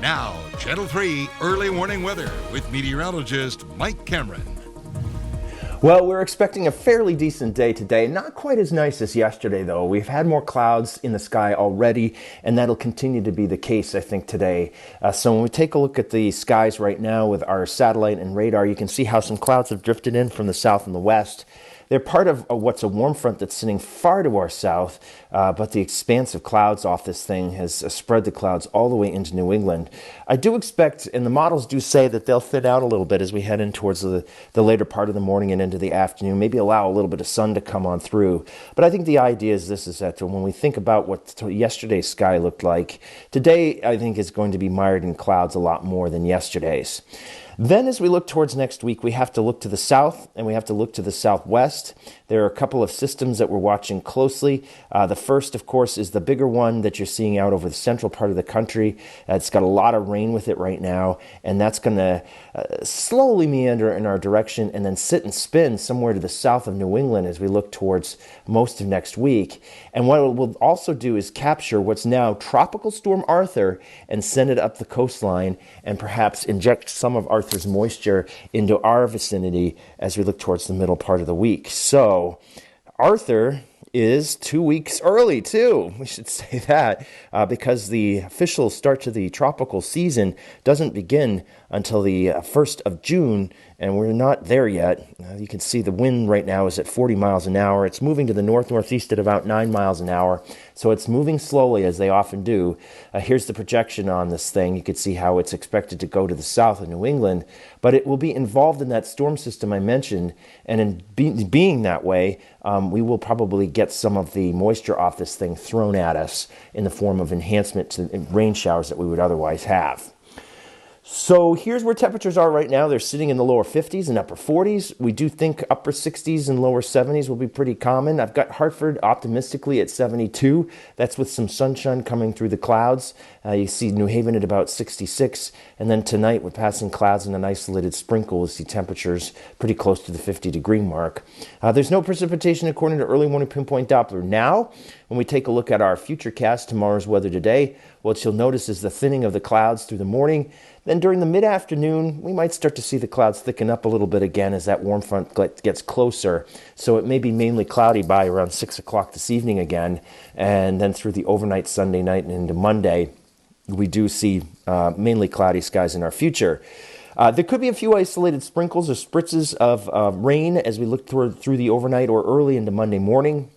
Now, Channel 3 early warning weather with meteorologist Mike Cameron. Well, we're expecting a fairly decent day today. Not quite as nice as yesterday, though. We've had more clouds in the sky already, and that'll continue to be the case, I think, today. So when we take a look at the skies right now with our satellite and radar, you can see how some clouds have drifted in from the south and the west. They're part of what's a warm front that's sitting far to our south, but the expanse of clouds off this thing has spread the clouds all the way into New England. I do expect, and the models do say that they'll thin out a little bit as we head in towards the later part of the morning and into the afternoon, maybe allow a little bit of sun to come on through. But I think the idea is this, is that when we think about what yesterday's sky looked like, today I think is going to be mired in clouds a lot more than yesterday's. Then as we look towards next week, we have to look to the south and we have to look to the southwest. There are a couple of systems that we're watching closely. The first, of course, is the bigger one that you're seeing out over the central part of the country. It's got a lot of rain with it right now, and that's going to slowly meander in our direction and then sit and spin somewhere to the south of New England as we look towards most of next week. And what it will also do is capture what's now Tropical Storm Arthur and send it up the coastline and perhaps inject some of Arthur's moisture into our vicinity as we look towards the middle part of the week. So Arthur is 2 weeks early, too. We should say that because the official start to the tropical season doesn't begin until the 1st of June, and we're not there yet. You can see the wind right now is at 40 miles an hour. It's moving to the north-northeast at about 9 miles an hour, so it's moving slowly, as they often do. Here's the projection on this thing. You can see how it's expected to go to the south of New England, but it will be involved in that storm system I mentioned, and in being that way, we will probably get some of the moisture off this thing thrown at us in the form of enhancement to rain showers that we would otherwise have. So here's where temperatures are right now. They're sitting in the lower 50s and upper 40s. We do think upper 60s and lower 70s will be pretty common. I've got Hartford optimistically at 72. That's with some sunshine coming through the clouds. You see New Haven at about 66. And then tonight with passing clouds and an isolated sprinkle, we'll see temperatures pretty close to the 50-degree mark. There's no precipitation according to early morning pinpoint Doppler. Now, when we take a look at our FUTURECAST, tomorrow's weather today, what you'll notice is the thinning of the clouds through the morning. Then during the mid-afternoon, we might start to see the clouds thicken up a little bit again as that warm front gets closer. So it may be mainly cloudy by around 6 o'clock this evening again. And then through the overnight Sunday night and into Monday, we do see mainly cloudy skies in our future. There could be a few isolated sprinkles or spritzes of rain as we look through the overnight or early into Monday morning.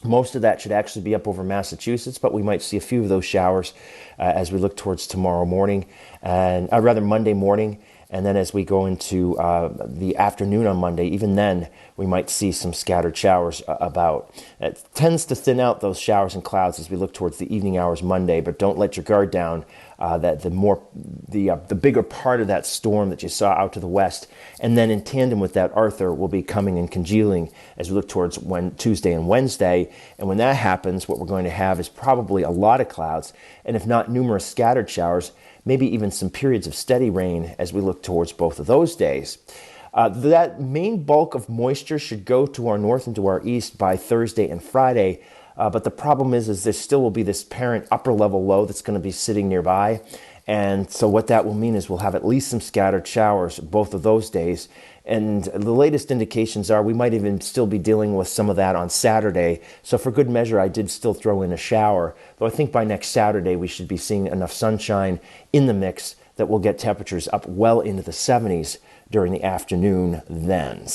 Most of that should actually be up over Massachusetts, but we might see a few of those showers as we look towards tomorrow morning, and rather Monday morning. And then as we go into the afternoon on Monday, even then, we might see some scattered showers about. It tends to thin out those showers and clouds as we look towards the evening hours Monday, but don't let your guard down. That the bigger part of that storm that you saw out to the west, and then in tandem with that, Arthur will be coming and congealing as we look towards Tuesday and Wednesday. And when that happens, what we're going to have is probably a lot of clouds, and if not numerous scattered showers, maybe even some periods of steady rain as we look towards both of those days. That main bulk of moisture should go to our north and to our east by Thursday and Friday. But the problem is there still will be this parent upper level low that's going to be sitting nearby. And so what that will mean is we'll have at least some scattered showers both of those days. And the latest indications are we might even still be dealing with some of that on Saturday. So for good measure, I did still throw in a shower. Though I think by next Saturday, we should be seeing enough sunshine in the mix that we'll get temperatures up well into the 70s during the afternoon then.